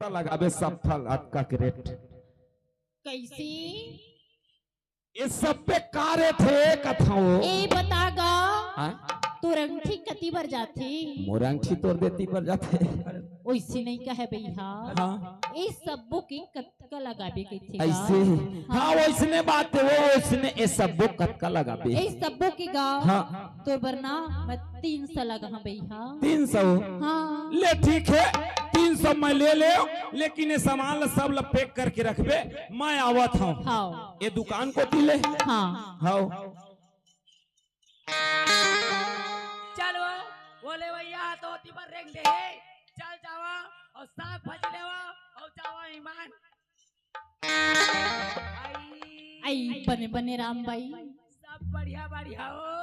लगावे सब फल अटका के रेट कैसी ये सब पे कारे थे कथाओ ए बतागा हाँ? तुरंठी कति बार जाती मोरंगठी तोड़ देती पर जाते वैसे नहीं कहे भैया हाँ ए सबो की कतका लगाबे के थे ऐसे हाँ वैसने बात है वो वैसने ये सब कतका लगावे ए सबो की गाँव हाँ तो बरना मैं 300 लगा हाँ भैया 300 हाँ ले ठीक है 300 मैं ले ले लेकिन ये सामान सब ला पैक करके रखबे मैं आवत हूँ हाँ ये दुकान को दिले हाँ हाँ चलो बोले भैया तो पर रेंग दे चल जावा और साग भज लेवा और जावा ईमान आई बने बने राम भाई सब बढ़िया बढ़िया हो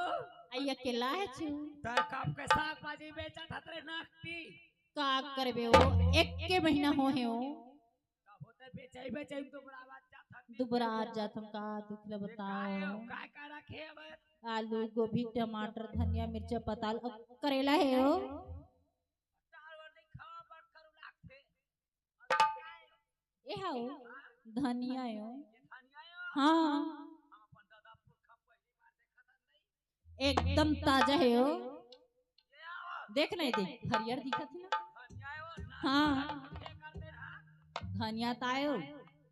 आई अकेला है छु तर कब के साग भाजी बेचा थतरे नाकती का करबे हो एक के महीना हो है हो कब होते बेचाई तो बड़ा बात था दुबरा आ जात हम का दुखला बताओ काय का रखे अब आलू गोभी टमाटर धनिया मिर्चा पताल करेला है हो चावल नहीं खावा बड़ करू लागते ए हाओ धनिया है हो धनिया हाँ हम अपन दादा पुरखा पहली बार देखा था नहीं एकदम ताजा है हो देख नहीं देख हरियर दिखत है ना धनिया हाँ कर दे रहा धनिया तायो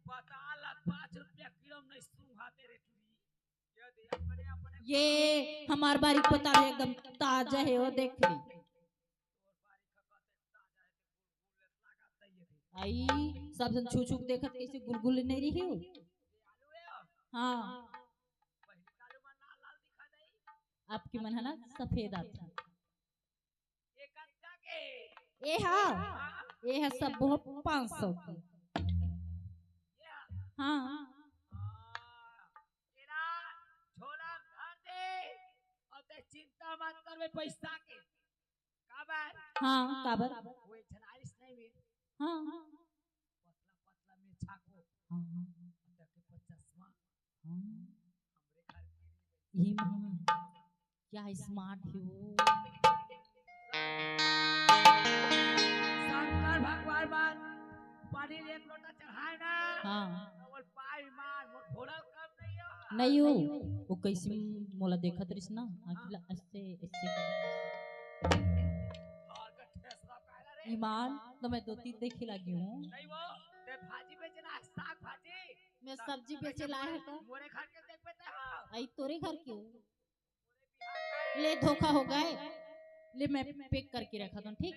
पता लग 5 रुपया किलो नहीं सुहाते रे तुरी ये दे अपने अपने ये हमार बारी पता है एकदम ताजा है हो देख ली आई सब जन छू छू के देखत कैसे गुलगुल नहीं रही हो हाँ आपकी मन है ना सफेद आती ए हाँ ये है सब 500 की हाँ चिंता मत कर पैसा के काबर हाँ काबर कोई 46 नहीं मिल हाँ पतला पतला मिर्चा को हाँ के 50वां हाँ हमरे घर के ये मां क्या स्मार्ट हो शंकर भगवान मान पानी एक लोटा चढ़ाए ना हाँ और पाई मार मोर घोड़ा कब नहीं हो नहीं हो वो कैसे मोला देखत रहिस ना अकेला ऐसे ऐसे और का ठेसरा काला रे ईमान तो मैं 2-3 देखे लगी हूँ नहीं वो ते भाजी बेचना साग भाजी मैं सब्जी बेचे लाया है तो मोरे घर के देख बेटा हो आई तोरे घर क्यों ले धोखा हो गए ले मैं पैक करके रखा था ठीक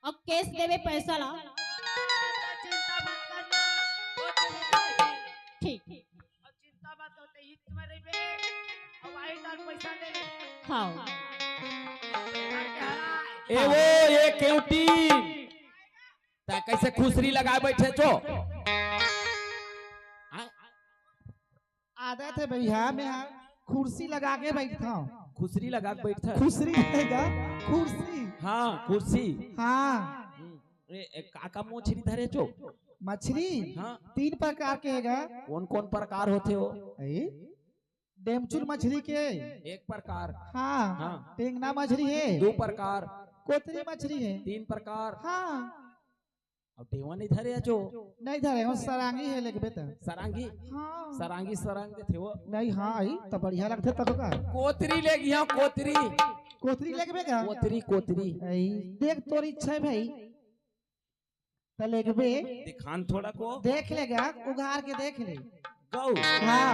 अब कैश देवे पैसा ला चिंता मत करना वो तेरी ठीक और चिंता मत होते हित में रही बे अब आई तार पैसा ले ले खाओ घर के हराए ए वो ये केवटी ता कैसे खुसरी लगा बैठे छो आदत है भैया मैं कुर्सी लगा के बैठता हूँ खुसरी लगा के बैठा खुसरी रहेगा कुर्सी हाँ कुर्सी हाँ काका मोछरी धरे छो मछली हाँ 3 प्रकार के हैगा कौन कौन प्रकार होते हो डेमचूर मछली के एक प्रकार हाँ हाँ टेंगना मछली है 2 प्रकार कोतरी मछली है 3 प्रकार हाँ अब टेवा नहीं धरे छो नहीं धरे हो सरांगी है लेके बेटा सरांगी हाँ सरांगी सरंग थे वो नहीं हाँ आई तो बढ़िया लगते तब का कोतरी ले गया कोतरी कोतरी लेके बेगा कोतरी कोतरी देख तोरी इच्छा है भाई तो लेके बे दिखान थोड़ा को देख लेगा उघार के देख ले गौ हाँ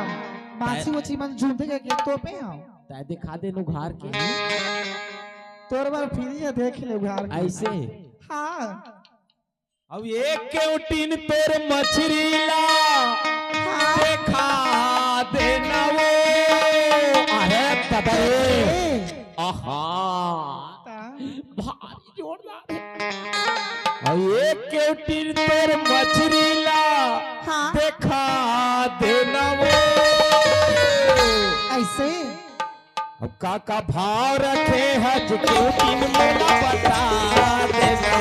मासी वची मन झूमते के तो पे हाँ ताय दिखा दे नु घार के तोर बार फिर ये देख ले उघार के ऐसे हाँ अब एक केवटीन तोर मछरी ला देखा देना वो अरे तबे आहा भारी जोरदार है अब एक केवटीन तोर मछरी ला देखा देना वो ऐसे अब काका भाव रखे हज केवटीन मोला बता देना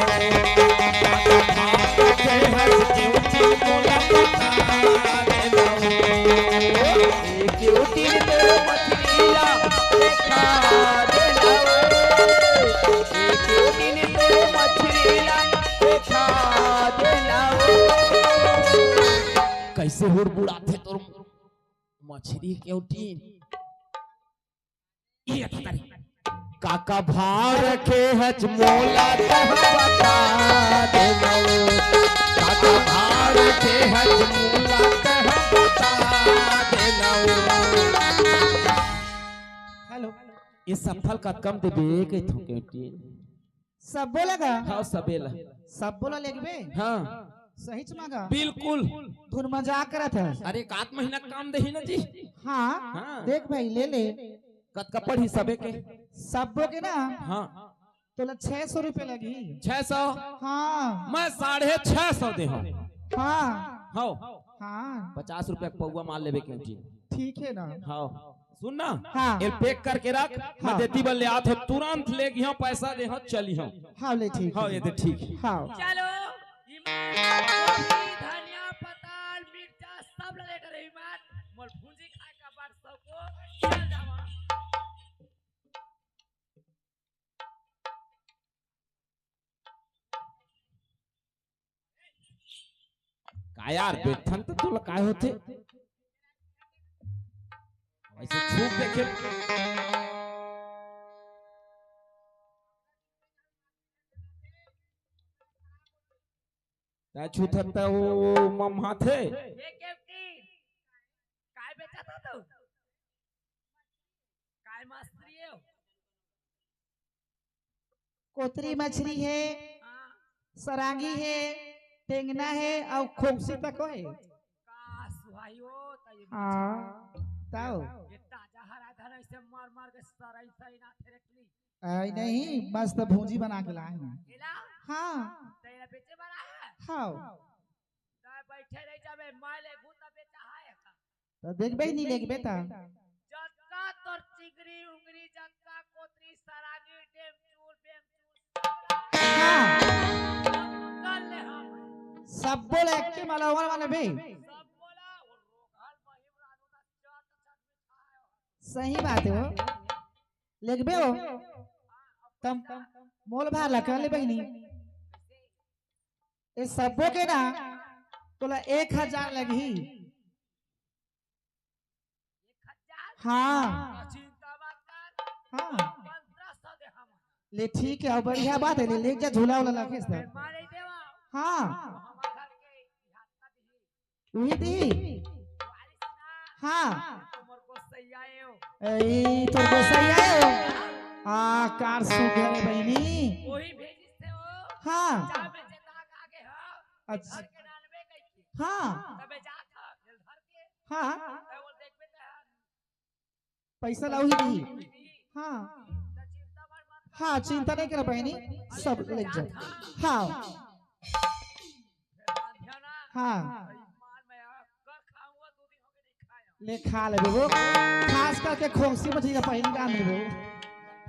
हज केवटीन मोला बता देना बुड़बुड़ाथे तोर मछली केवटी ये तारी काका भाव रखे हज मोला तह बता देना काका भाव रखे हज मोला तह बता देना हेलो ये सफल का कम देबे के थोकेटी सब बोलेगा हाँ सबेला सब बोला लेगबे हाँ सही चमागा बिल्कुल धुन मजाक करत है अरे एक आध महीना काम दही ना जी हाँ, हाँ। देख भाई ले ले कत का पढ़ी सबे के सब के ना हाँ तो 600 रुपए लगी 600 हाँ मैं 650 दे हूँ हाँ हाँ हाँ 50 रुपया पौवा माल लेवे क्योंकि ठीक है ना हाँ सुन ना हाँ। ये पैक करके रख मैं देती बल ले आते तुरंत ले गया पैसा दे हाँ चली हाँ हाँ ले ठीक हाँ ये दे ठीक हाँ चलो ईमान गोभी, धनिया पत्ता मिर्चा सब ले लेकर ईमान मोल भुंजी खाए का बात सबको चल जावा का यार बेठन तो तुला काय होते ऐसे छूप देखे ता छूथता वो मम्मा थे ये केवटी काय बेचा था तू काय मस्त्री है कोतरी मछली है हां सरांगी है टेंगना है और खोमसी तक है का सुहाइयो तई हाँ ताओ ये ताजा हरा धन ऐसे मार मार के सारा सही ना थेरेकली आई नहीं मस्त भूंजी बना के लाए हैं केला हाँ तेरा बेचे बना है हाँ ताय बैठे रह जाबे माले भूता बेचा है का तो देखबे नहीं लेके बेटा जक्का तोर चिगरी उंगरी जक्का कोतरी सरागी डेम चूर बेम चूर हाँ कल ले हम सब बोले एक के मलावन वाले भी सब बोला और रोगाल महिम रानू ना चाट चाट मिठायो सही बात है वो लेके हो तम मोल भार लगा ले बहनी ये सबो के ना तोला 1000 लगी 1000 हाँ चिंता मत कर हाँ 1500 दे हम ले ठीक है और बढ़िया बात है ले जा झूला वाला लगे सब मारे देवा हाँ हमार घर के हाथ दी वही दी बारिश ना हाँ उमर को सही आए हो ए तो सही आयो कार सुगर है बहनी वही भेजिस थे हो हाँ जा बेचे तक आगे हो अच्छा घर के नानबे गई थी हाँ तबे जा था घर के हाँ तब वो देखबे त पैसा लाऊ ही दी हाँ चिंता मत हाँ चिंता नहीं कर बहनी सब ले जा हाँ ध्यान हाँ मान में कर खाऊंगा 2 दिन हो गए नहीं खाया ले खा ले वो खास करके खोसी मछली का पहली काम ले वो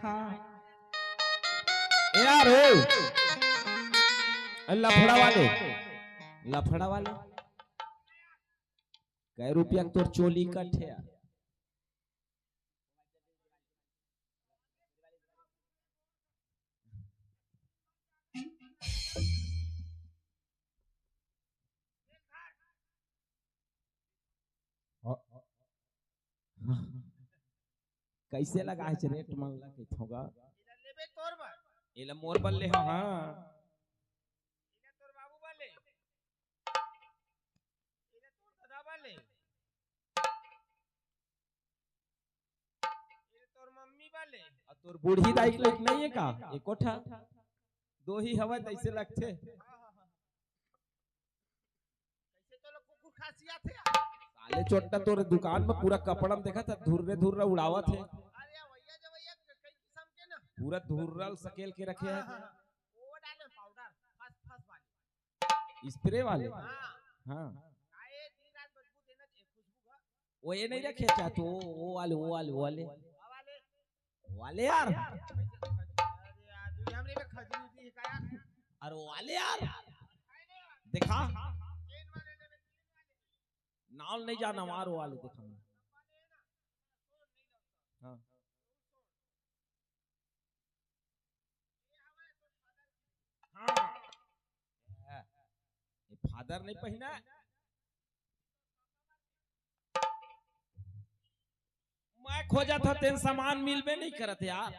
हाँ यार लफड़ा वाले कै रुपया तोर चोली कट है कैसे लगा है रेट मान ला के होगा लेबे तोर बा एला मोर बल्ले हां इने तोर बाबू वाले इने तोर दादा वाले इने तोर मम्मी वाले और तोर बूढ़ी दाई के लायक नहीं है का एकोठा दो ही हवा तैसे लगते कैसे तो लोग कुकुर खासियत है साले चोट्टा तोर दुकान में पूरा कपड़ा में देखा था धुर्रे उड़ावा थे अरे भैया जब भैया कई किस्म के ना पूरा धुर्रल सकेल के रखे हैं वो डाले पाउडर फस फस वाली स्प्रे वाले हां हाँ आए दिन रात बदबू देना खुशबू का वो ये नहीं रखे चाह तो वो वाले वाले यार अरे आदमी हमरे में खजूर दी का यार अरे वाले यार देखा नाल नहीं जाना मारो वाले देखा हाँ हाँ ये फादर नहीं पहना मैं खोजा था तेन सामान मिलबे नहीं करत यार।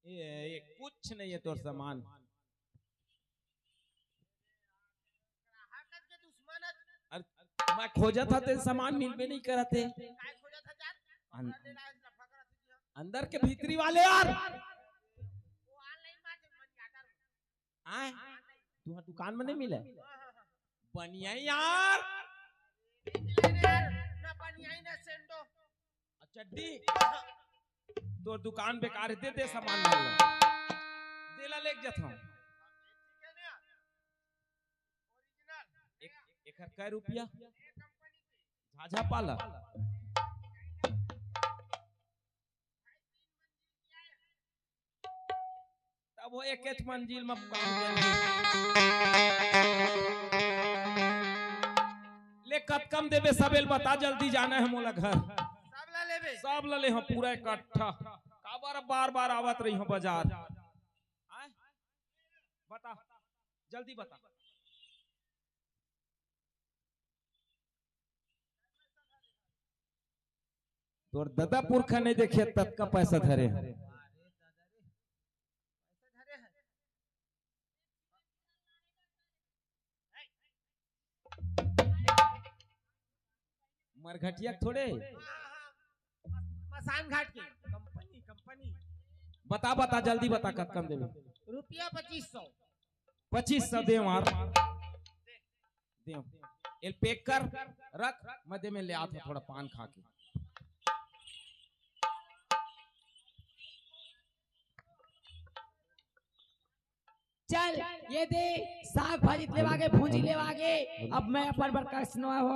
ये कुछ नहीं है तोर सामान। मैं खोजा था तेन सामान मिलबे नहीं करते। अंदर के भीतरी वाले यार। आए तुम्हारे दुकान में नहीं मिले बनिया यार। चड्डी तो दुकान बेकार दे दे सामान देला लेके जाता हूँ। एक कै रुपया झाझा पाला तब वो एक मंजिल में काम ले कत कम देबे सबेल बता जल्दी जाना है मोला घर। सब ला ले हम पूरा इकट्ठा काबर बार बार आवत रही हूँ बाजार। बता जल्दी बता। तोर दादा पुरखा नहीं देखे तब का पैसा धरे मरघटिया थोड़े मसान घाट की कंपनी बता बता जल्दी बता कब कम देवे। रुपया 2500 2500 दे मार दे एल पैक कर रख मध्य में ले आता थोड़ा पान खा के। चल ये दे साग भाजी लेवागे भूंजी लेवागे। अब मैं अपन बड़का सुनवा हो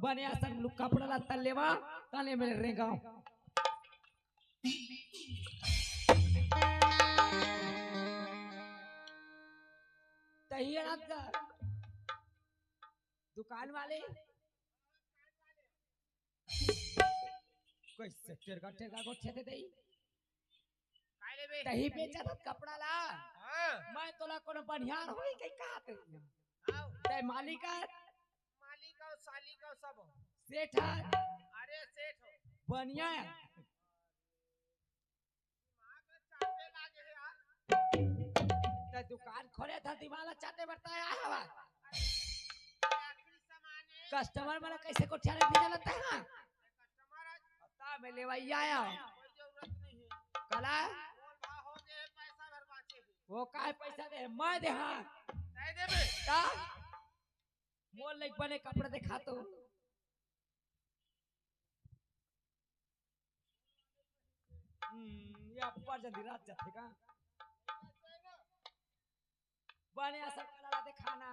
बने सब लोग कपड़ा लत्ता लेवा ताने मेरे रेगा तहिया का दुकान वाले कैसे टेरगा टेरगा को छेते दई तही बेचा था कपड़ा ला। मैं तोला कोनो बनियार होई के का करी ते मालिक और साली का सब सेठ है। अरे सेठ हो बनिया ते दुकान खोले था दिमाग चाटे बताया हवा कस्टमर वाला कैसे को छाने भेजा लगता है पता मैं लेवाई आया कला वो काय पैसा दे मैं दे हां दे देबे ता मोल लाइक बने कपड़े दिखा तो ये अब्बा जल्दी रात जाते का बने असर कला दिखाना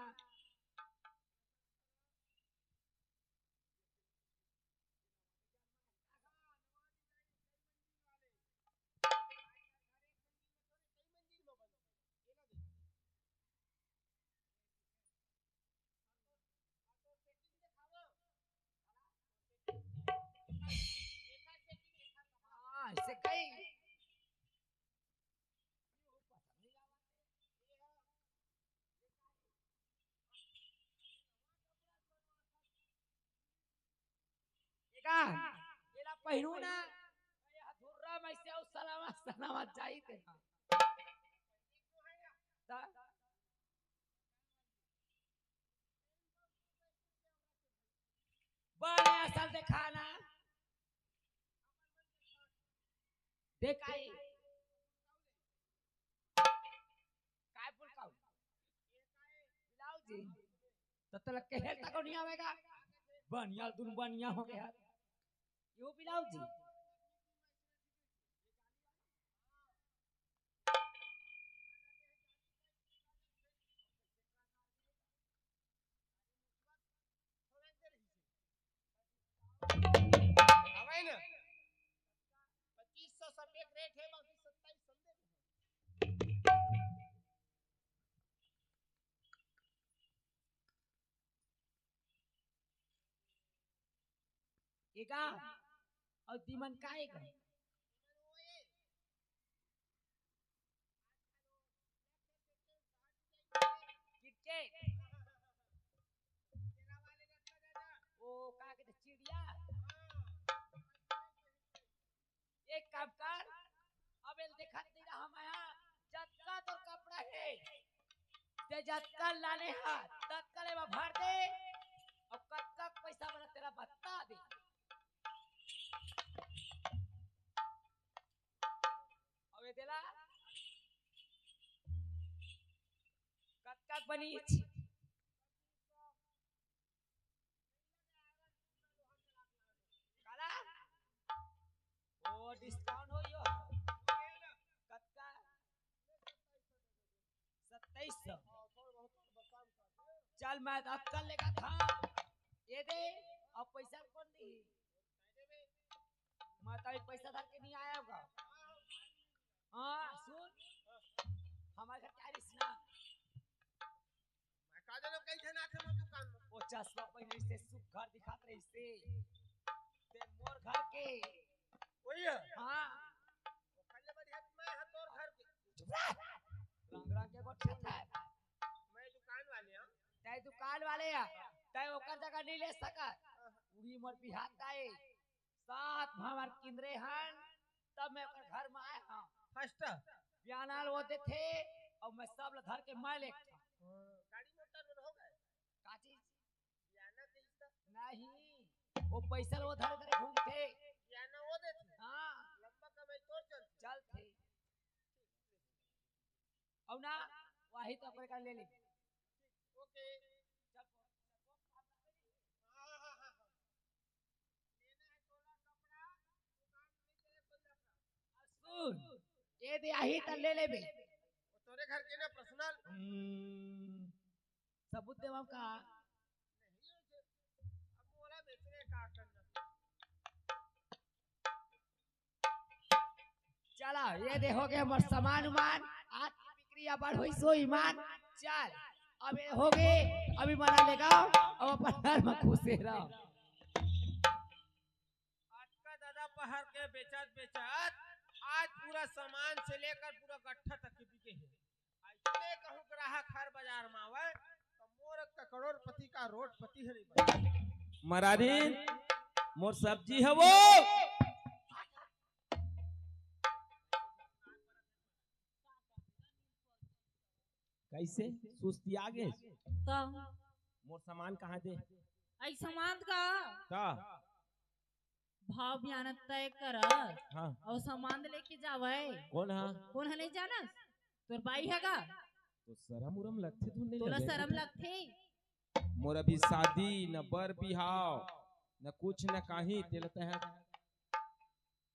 से कई एका एला पहिरू ना ये हथुर्रा में से सलामत सलामत जाई थे ता बड़े असल दिखाना देखाई काय पुल का ब्लाउज जी तो तलक के हेल तक नहीं आवेगा बनिया दुन बनिया हो गया यो ब्लाउज जी हवाई ना 2500 सब एक रेट है बाकी 27 संदे एका और दीमन काए का किटके ओ का के चिड़िया काम कर अब ये देखा नहीं रहा हम यहाँ जत्का तो कपड़ा है ते जत्का लाने हाथ तत्काल में भर दे और कत्का पैसा बना तेरा बता दे अब ये देला कत्का बनी काला ओ डिस्काउंट हो यो कत्का 2700 चल मैं अब कर लेगा था ये दे अब पैसा कौन दी मैं तो पैसा धर के नहीं आया होगा हाँ सुन हमारे घर क्या रिश्ता मैं का जानो कई जना थे मोर दुकान में वो चश्मा पहने से सुख घर दिखात रही से ते मोर घर के वही है हाँ वो खल्ले बढ़िया मैं हां तोर घर के रंग रंग के गोठ है मैं दुकान वाले हां तय दुकान वाले या तय ओकर जगह नहीं ले सका उड़ी मोर बिहार ताए सात हमार किंद्रे हन तब मैं ओकर घर में आया हां फर्स्ट बयानाल होते थे और मैं सब धर के मैं ले गाड़ी मोटर में हो गए का चीज याना कैसा नहीं वो पैसा वो धर धर घूमते याना वो देते हां लंबा कमाई तोर चल थे और ना वही तो अपने का ले ले ओके चल हां हां हां लेना है तोला कपड़ा दुकान में चले कोई लफड़ा सुन ये दे आही त ले लेबे वो तोरे घर के ना पर्सनल सबूत देवा का नहीं है अब मोला बेचने का करना चला ये देखो के हमर सामान उमान आज बिक्री बढ़ होई सो ईमान चल अब ये हो गए अभी बना लेगा अब अपन घर में खुश रहो आज का दादा पहाड़ के बेचत आज पूरा सामान से लेकर पूरा गट्ठा तक बिके है ऐसे कहूं ग्राहक हर बाजार में आवे तो मोर का करोड़पति का रोडपति है नहीं मरारी मोर सब्जी है वो कैसे सुस्ती आगे तो मोर सामान कहाँ दे आई सामान का का भाव बयान तय कर हाँ और सामान लेके जावे कौन है कौन है नहीं जाना तोर बाई हैगा तो शरम उरम लगते तू नहीं तोला लगे? शर्म लगथे मोर अभी शादी न बर बिहाव न कुछ न कहीं तेलते है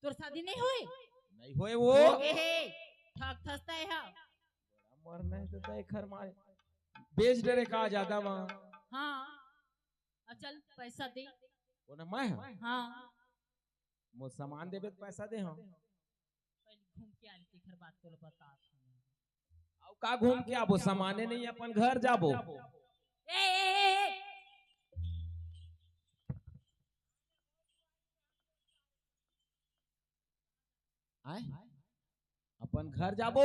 तोर शादी नहीं हुई नहीं होए वो ए ठक ठसता है बड़ा मरना है तो तय खर मारे बेच डरे का ज्यादा मां हाँ अब चल पैसा दे कौन मैं है? हाँ मोर सामान देबे तो पैसा दे हम पहले घूम के आली घर बात को बता अब का घूम के आबो सामाने नहीं अपन घर जाबो ए आए अपन घर जाबो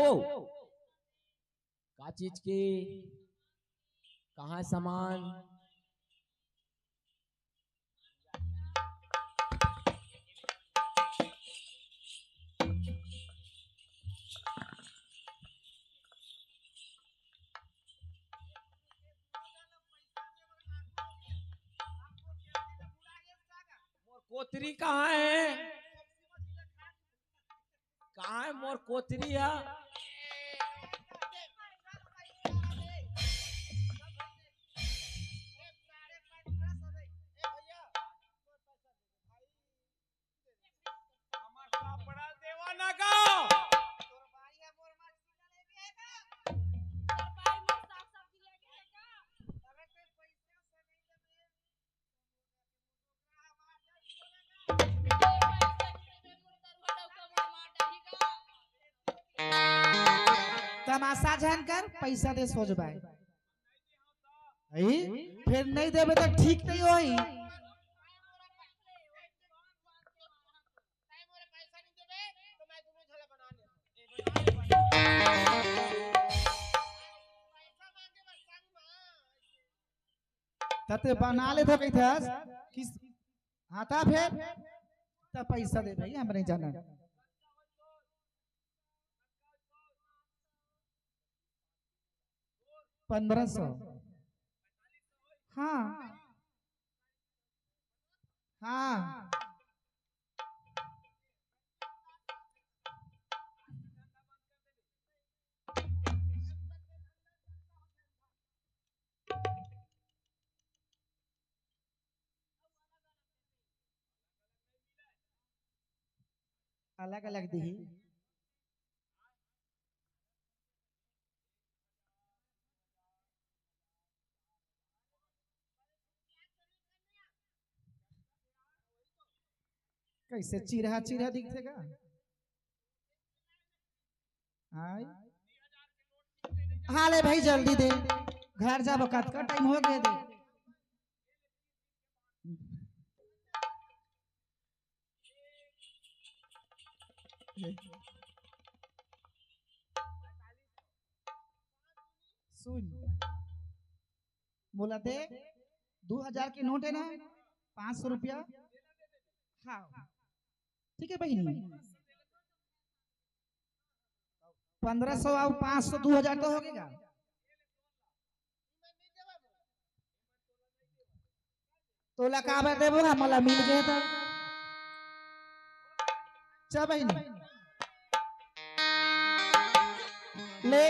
का चीज के कहाँ सामान कोतरी कहाँ है कहाँ है मोर कोतरी है तमाशा जान कर पैसा दे सोच भाई फिर नहीं देवे तो ठीक नहीं होई तते बना ले तो कैथास किस आता फिर तो पैसा दे भाई हम नहीं जाना 1500। हाँ हाँ अलग अलग दी। कैसे चिरहा चिरहा दिखेगा? हाँ ले भाई जल्दी दे, घर जा बकत का टाइम हो गया दे। सुन बोला दे 2000 की नोट है ना, 500 रुपया। हाँ ठीक है बहनी, 1500 और 500 2000 तो हो गएगा। तो लकाबे देबो हमला मिल गए तो चा बहनी ले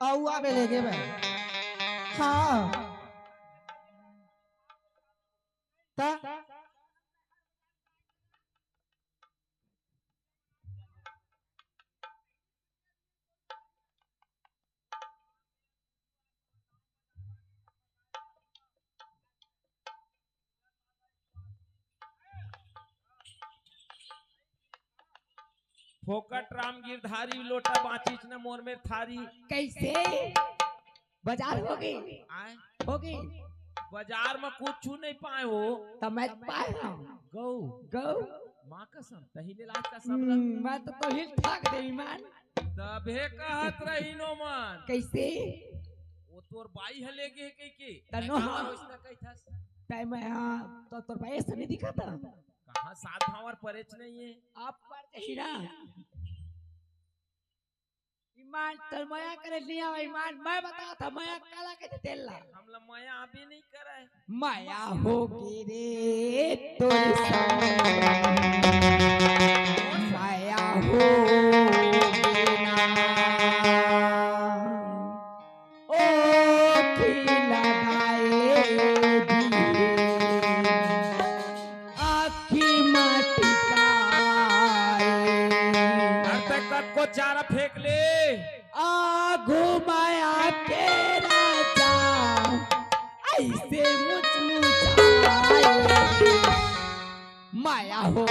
औआ बे ले गे भाई। हाँ ता फोकट राम गिरधारी लोटा बाचीच न मोर में थारी। कैसे बाजार होगी होगी? बाजार में कुछ नहीं पाए हो तो मैं पाए हूं। गौ गौ माँ कसम तहिले लाज का सब लग। मैं तो हिल ठाक दे ईमान। तबे कहत रही नो मन। कैसे वो तोर बाई हले के के तनो हाँ ओइसना कहि थस टाइम है। हाँ तो तोर भाई ऐसा नहीं दिखा था। कहां साथ भावर परेच नहीं है आप पर हीरा ईमान तर माया करे नहीं आवा ईमान। मैं बता था माया काला के तेला हमला माया अभी नहीं करे। माया होगी रे तोरे माया होगी ना ओ की लगाए आखी माटी को चारा फेंक ले आ घुमाया के राजा ऐसे मुझ मुझाए माया हो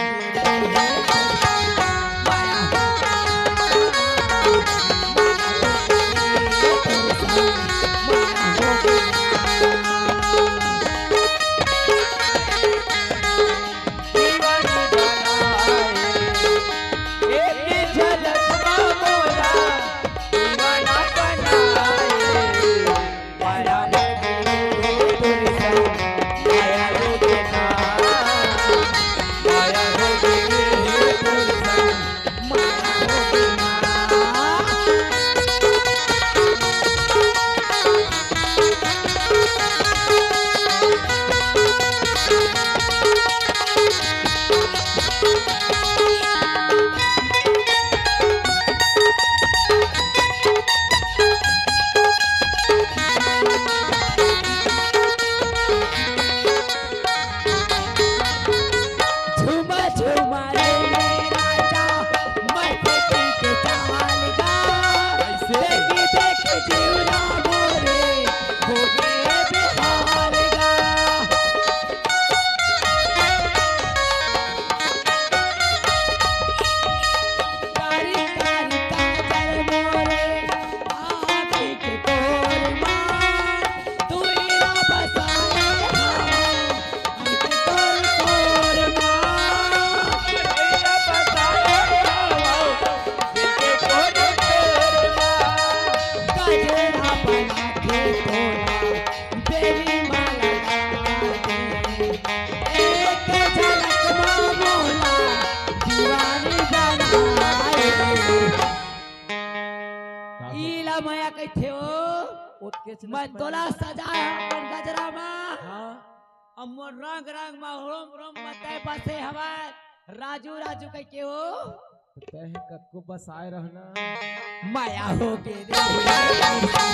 मैं तोला सजाया अपन गजरा में हाँ अब मोर रंग रंग में रोम रोम मते बसे हवार राजू राजू कह के हो तह कक्को बसाए रहना माया हो गे रे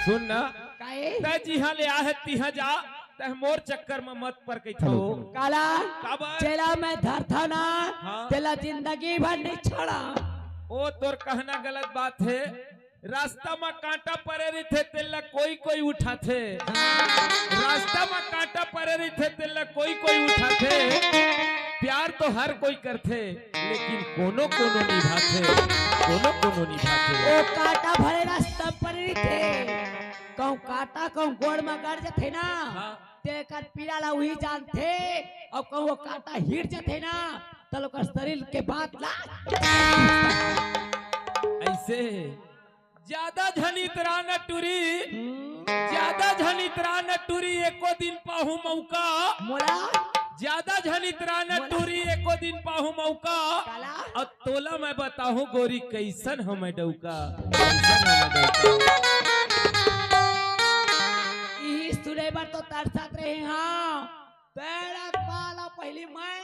सुन ना काहे तह जिहा ले आहे तिहा जा तह मोर चक्कर में मत पर कही थो काला काबर चेला में धर था ना हाँ। तेला जिंदगी भर नहीं छोड़ा ओ तोर कहना गलत बात है रास्ता में कांटा पड़े रही थे तेला कोई कोई उठा थे रास्ता में कांटा पड़े रही थे तेला कोई कोई उठा थे प्यार तो हर कोई करते लेकिन कोनो कोनो निभाते ओ काटा भरे रास्ता पर ही थे कहूं काटा कहूं गोड़ में गड़ जथे ना हाँ। ते कर पीड़ा ला वही जानते और कहूं काटा हिट जथे ना तलो कर शरीर के बात ला ऐसे ज्यादा झनितरा न टूरी ज्यादा झनितरा न टूरी एको दिन पाहू मौका मोला ज्यादा झनितरा न टूरी एको दिन पाहू मौका काला और तोला मैं बताहूं गोरी कैसन हमें डौका ई सुने बार तो तरसत रहे हां तेरा पाला पहली मैं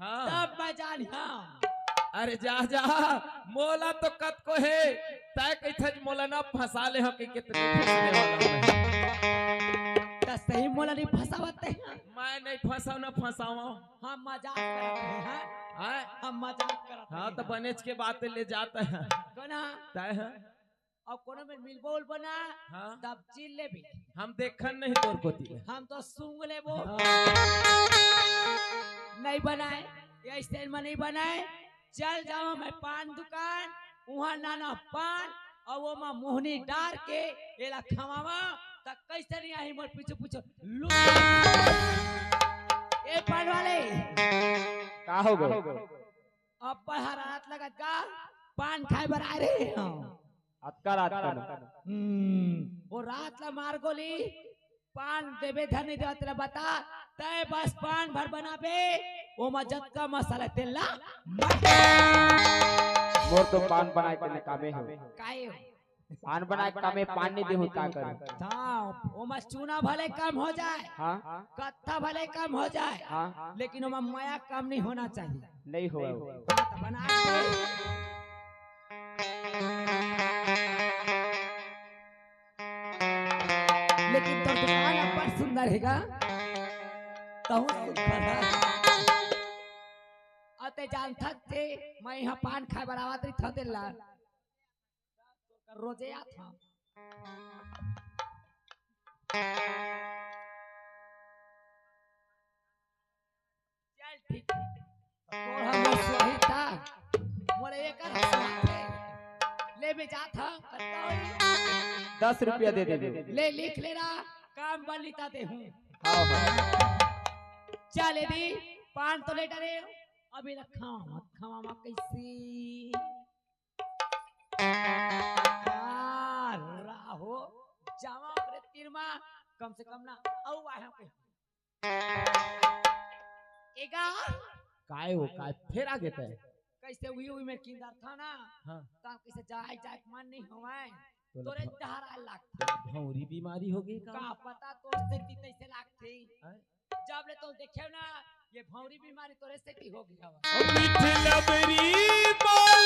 हाँ तब मैं जानिया अरे जा जा मोला तो कत को है तय कैथे मोला ना फंसा ले हो कि कितने फंसने वाला मैं तो सही मोला नहीं फंसावते हैं मैं नहीं फंसाऊ ना फंसाऊं हम मजाक करते हैं हां हम मजाक करते हाँ तो बनेज के बातें ले जाते हैं कोना तय है और कोनो में मिल बोल बना हाँ तब चिल ले भी हम देखन नहीं तोर कोती हम तो सूंघ ले वो नहीं बनाए ये स्टैंड में नहीं बनाए चल जाओ मैं पान दुकान वहाँ नाना पान और वो माँ मोहनी डार के एला खवावा तक कैसे नहीं आई मोर पीछे पूछो लू ए पान वाले का हो गए अब पहर रात लगा का पान खाए बर आ रहे हैं वो रात ला मार गोली पान देवे धन नहीं देवा तेरा बता तय बस पान भर बनाबे वो मजद का मसाला तेला मोर तो पान बनाए के कामे हो काहे हो पान बनाए के कामे पान नहीं देहु का कर हाँ वो मस चूना भले कम हो जाए हां कत्था भले कम हो जाए हां लेकिन वो माया कम नहीं होना चाहिए नहीं हो हाँ, तो बना के लेकिन तो दुकान पर सुंदर हैगा तो अते जान थक थे मैं यहाँ पान खाए बनावा तो था दिल ला रोजे आ था चल ठीक और हम सही था मोरे एक ले में जा था 10 रुपया दे दे ले लिख लेना काम बन लेता दे हूँ हां चल दी पान तो ले डरे अभी रखा मत खावा मा कैसी राहो जावा अपने तीरमा कम से कम ना औ आया पे एगा काय हो काय फिर आगे तय कैसे हुई में किंदर था ना हाँ ता कैसे जाए जाए मन नहीं होवे तोरे डहरा लाग भौरी बीमारी हो गई का पता तो से कैसे लागथे जब ले तो देखे ना ये भौरी बीमारी तोरे से हो गया मिठलबरी बोल